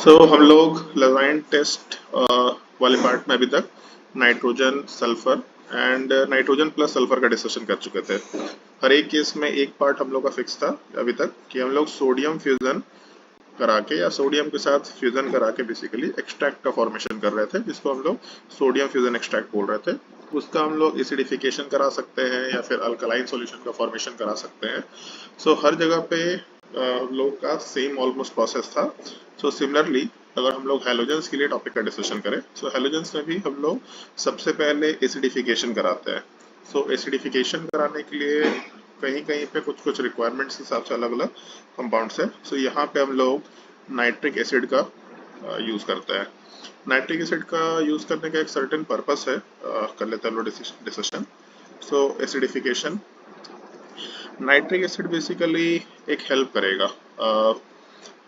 हम लोग लैजाइन टेस्ट वाले पार्ट में अभी तक nitrogen sulphur and nitrogen plus sulphur का डिस्कशन कर चुके थे। हर एक केस में एक पार्ट हम लोग का फिक्स था अभी तक कि हम लोग सोडियम फ्यूजन करा के या सोडियम के साथ फ्यूजन करा के बेसिकली एक्सट्रैक्ट का फॉर्मेशन कर रहे थे, जिसको हम लोग सोडियम फ्यूजन एक्सट्रैक्ट बोल रहे थे। उसका हम लोग एसिडिफिकेशन करा सकते हैं या फिर अल्कलाइन सॉल्यूशन का फॉर्मेशन करा सकते हैं। हर जगह पे हम लोग का सेम ऑलमोस्ट प्रोसेस था। सिमिलरली अगर हम लोग हैलोजेंस के लिए टॉपिक का डिस्कशन करें, हैलोजेंस में भी हम लोग सबसे पहले एसिडिफिकेशन कराते हैं। एसिडिफिकेशन कराने के लिए कहीं कहीं पे कुछ कुछ रिक्वायरमेंट्स के हिसाब से अलग अलग कंपाउंड्स है। यहाँ पे हम लोग नाइट्रिक एसिड का यूज करते हैं। नाइट्रिक एसिड का यूज करने का एक सर्टेन पर्पस है, कर लेते हैं हम लोग discussion. Acidification, nitric acid basically एक हेल्प करेगा।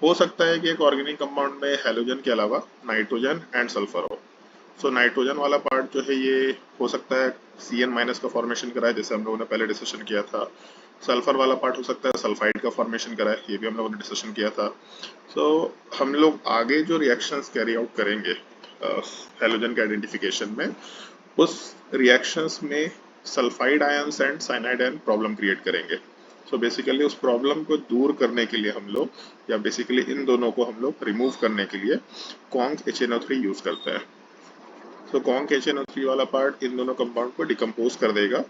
हो सकता है कि एक ऑर्गेनिक कंपाउंड में हैलोजन के अलावा नाइट्रोजन एंड सल्फर हो। नाइट्रोजन वाला पार्ट जो है ये हो सकता है Cn- का फॉर्मेशन कराए, जैसे हम लोगों ने पहले डिस्कशन किया था। सल्फर वाला पार्ट हो सकता है सल्फाइड का फॉर्मेशन कराए, ये भी हम लोगों ने डिस्कशन किया था। हम लोग आगे जो रिएक्शंस कैरी आउट करेंगे हैलोजन के आइडेंटिफिकेशन में, उस रिएक्शंस में sulphide ions and cyanide ion problem create करेंगे। बेसिकली उस प्रॉब्लम को दूर करने के लिए हम लोग या बेसिकली इन दोनों को हम लोग रिमूव करने के लिए कॉन्क HNO3 यूज करते हैं। कॉन्क HNO3 वाला पार्ट इन दोनों कंपाउंड को डिकम्पोज कर देगा।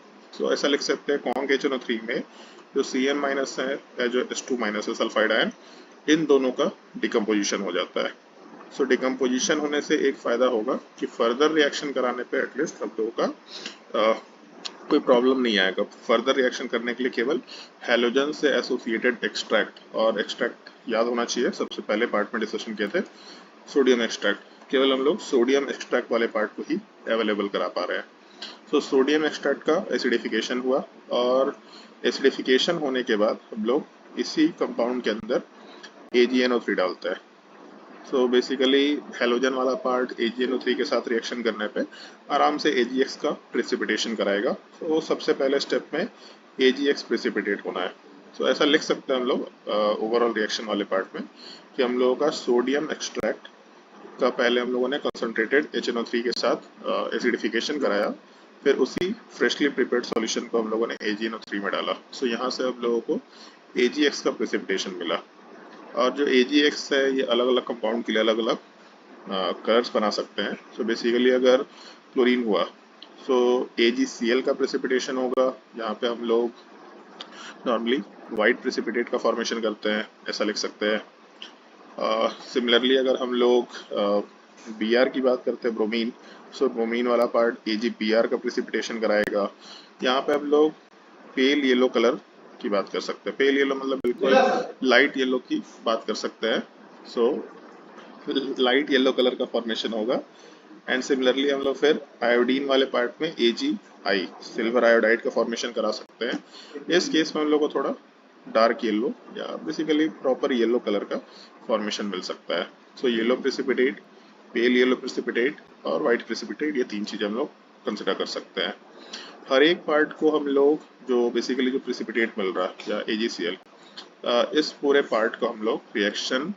ऐसा लिख सकते हैं कॉन्क HNO3 में जो Cn- है या जो H2- है सल्फाइड आयन, इन दोनों का डिकम्पोजिशन हो जाता है। डिकम्पोजिशन होने से एक फायदा होगा कि फर्दर रिएक्शन कराने पे एटलीस्ट हम लोगों का कोई प्रॉब्लम नहीं आएगा। फर्दर रिएक्शन करने के लिए केवल हैलोजन से एसोसिएटेड एक्सट्रैक्ट, और एक्सट्रैक्ट याद होना चाहिए सबसे पहले पार्ट में डिस्कशन किए थे सोडियम एक्सट्रैक्ट, केवल हम लोग सोडियम एक्सट्रैक्ट वाले पार्ट को ही अवेलेबल करा पा रहे हैं। सोडियम एक्सट्रैक्ट का एसिडिफिकेशन हुआ, और एसिडिफिकेशन होने के बाद हम लोग इसी कंपाउंड के अंदर AgNO3 डालते हैं। बेसिकली हैलोजन वाला पार्ट AgNO3 के साथ रिएक्शन करने पे आराम से AgX का प्रेसिपिटेशन कराएगा। सबसे पहले स्टेप में AgX प्रेसिपिटेट होना है। ऐसा लिख सकते हैं हम लोग ओवरऑल रिएक्शन वाले पार्ट में कि हम लोगों का सोडियम एक्सट्रैक्ट का पहले हम लोगों ने कंसंट्रेटेड HNO3 के साथ एसिडिफिकेशन कराया, फिर उसी फ्रेशली प्रिपेयर्ड सॉल्यूशन को हम लोगों ने AgNO3 में डाला। यहाँ से हम लोगों को AgX का प्रेसिपिटेशन मिला। और जो AgX है ये अलग अलग कंपाउंड के लिए अलग अलग कलर्स बना सकते हैं। बेसिकली अगर क्लोरीन हुआ AgCl का प्रेसिपिटेशन होगा, यहाँ पे हम लोग नॉर्मली वाइट प्रेसिपिटेट का फॉर्मेशन करते हैं, ऐसा लिख सकते हैं। सिमिलरली अगर हम लोग Br की बात करते हैं, ब्रोमीन, ब्रोमीन वाला पार्ट AgBr का प्रेसिपिटेशन कराएगा। यहाँ पे हम लोग पेल येलो कलर की बात कर सकते हैं। पेल येलो मतलब बिल्कुल लाइट येलो की बात कर सकते हैं। लाइट येलो कलर का फॉर्मेशन होगा। एंड सिमिलरली हम लोग फिर आयोडीन वाले पार्ट में AgI सिल्वर आयोडाइड का फॉर्मेशन करा सकते हैं। इस केस में हम लोग को थोड़ा डार्क येलो या बेसिकली प्रॉपर येलो कलर का फॉर्मेशन मिल सकता है। Yellow precipitate, pale yellow precipitate और व्हाइट प्रेसिपिटेट, ये तीन चीजें हम लोग कंसिडर कर सकते हैं। हर एक पार्ट को हम लोग जो बेसिकली जो प्रेसिपिटेट मिल रहा है या AgCl, इस पूरे पार्ट को हम लोग reaction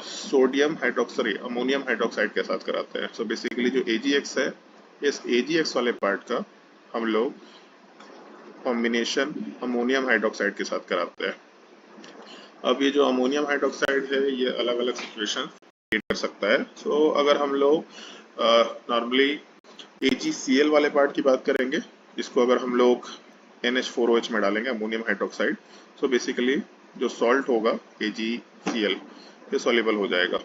sodium hydroxide ammonium hydroxide के साथ कराते हैं। बेसिकली जो AgX है, इस AgX वाले पार्ट का हम लोग कॉम्बिनेशन अमोनियम हाइड्रोक्साइड के साथ कराते हैं। अब ये जो अमोनियम हाइड्रोक्साइड है ये अलग अलग सिचुएशन क्रिएट कर सकता है। अगर हम लोग नॉर्मली AgCl वाले पार्ट की बात करेंगे, इसको अगर हम लोग NH4OH में डालेंगे अमोनियम हाइड्रोक्साइड, बेसिकली जो सॉल्ट होगा AgCl ये सॉल्युबल हो जाएगा।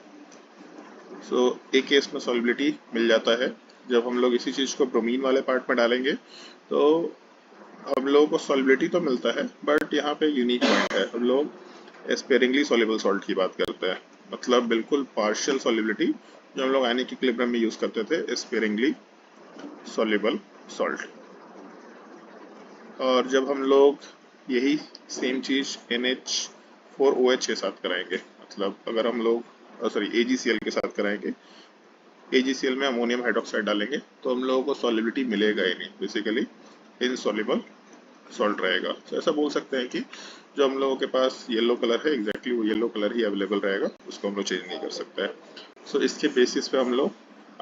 एक केस में सॉल्युबिलिटी मिल जाता है। जब हम लोग इसी चीज को ब्रोमीन वाले पार्ट में डालेंगे तो हम लोगों को सॉल्युबिलिटी तो मिलता है, बट यहाँ पे यूनिक पॉइंट है, हम लोग स्पेयरिंगली सॉल्युबल सॉल्ट की बात करते हैं, मतलब बिल्कुल पार्शियल सॉल्युबिलिटी जो हम लोग आयनिक इक्विलिब्रियम में यूज करते थे, स्पेयरिंगली सॉल्युबल सॉल्ट। और जब हम लोग यही सेम चीज NH4OH के साथ कराएंगे, मतलब अगर हम लोग AgCl के साथ कराएंगे, AgCl में अमोनियम हाइड्रोक्साइड डालेंगे, तो हम लोगों को सॉल्युबिलिटी मिलेगा ही नहीं, बेसिकली इनसॉल्युबल सॉल्ट रहेगा। तो ऐसा बोल सकते हैं कि जो हम लोगों के पास येलो कलर है एग्जैक्टली वो येलो कलर ही अवेलेबल रहेगा, उसको हम लोग चेंज नहीं कर सकते हैं। सो इसके बेसिस पे हम लोग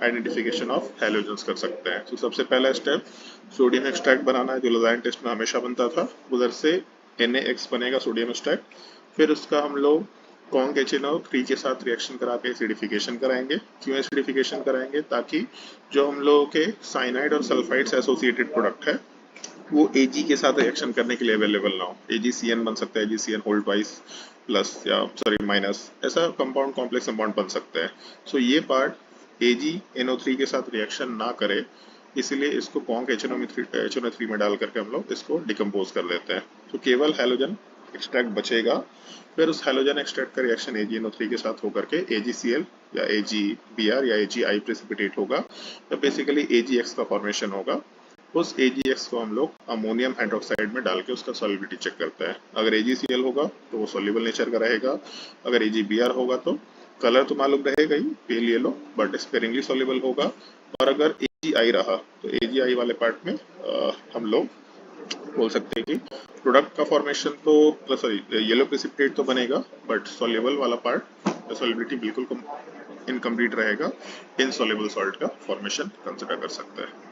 आइडेंटिफिकेशन ऑफ हैलोजेंस कर सकते हैं। तो सबसे पहला स्टेप सोडियम एक्सट्रैक्ट बनाना है, जो लजाइन टेस्ट में हमेशा बनता था। उधर से NaX बनेगा सोडियम एक्सट्रैक्ट, फिर उसका हम लोग कॉन्ग HNO3 के साथ रिएक्शन करा के एसिडिफिकेशन कराएंगे। क्यों एसिडिफिकेशन कराएंगे? ताकि जो हम लोगों के साइनाइड और सल्फाइड से एसोसिएटेड प्रोडक्ट है वो Ag के साथ रिएक्शन करने के लिए अवेलेबल ना हो। AgCN बन सकता है, AgCN होल ट्वाइस प्लस या सॉरी माइनस, ऐसा कंपाउंड कॉम्प्लेक्स कंपाउंड बन सकते हैं। सो ये पार्ट AgNO3 के साथ रिएक्शन ना करे, इसीलिए इसको कॉन्क HNO3 में डाल करके हम लोग इसको डिकम्पोज कर देते हैं। तो केवल हैलोजन एक्सट्रैक्ट बचेगा, फिर उस हैलोजन एक्सट्रैक्ट का रिएक्शन AgNO3 के साथ होकर के AgCl या AgBr या AgI प्रेसिपिटेट होगा, तो बेसिकली AgX का फॉर्मेशन होगा। उस AgX को हम लोग अमोनियम हाइड्रोक्साइड में डाल के उसका सॉल्युबिलिटी चेक करते हैं। अगर AgCl होगा तो वो सॉल्युबल नेचर का रहेगा, अगर AgBr होगा तो कलर तो मालूम रहेगा ही pale yellow but sparingly soluble होगा, और अगर AgI रहा तो AgI वाले पार्ट में हम लोग बोल सकते हैं कि प्रोडक्ट का फॉर्मेशन तो सॉरी येलो प्रेसिपिटेट तो बनेगा बट सॉल्युबल वाला पार्ट सॉल्युबिलिटी बिल्कुल इनकम्प्लीट रहेगा। इनसॉल्युबल सॉल्ट का फॉर्मेशन कंसिडर कर सकते हैं।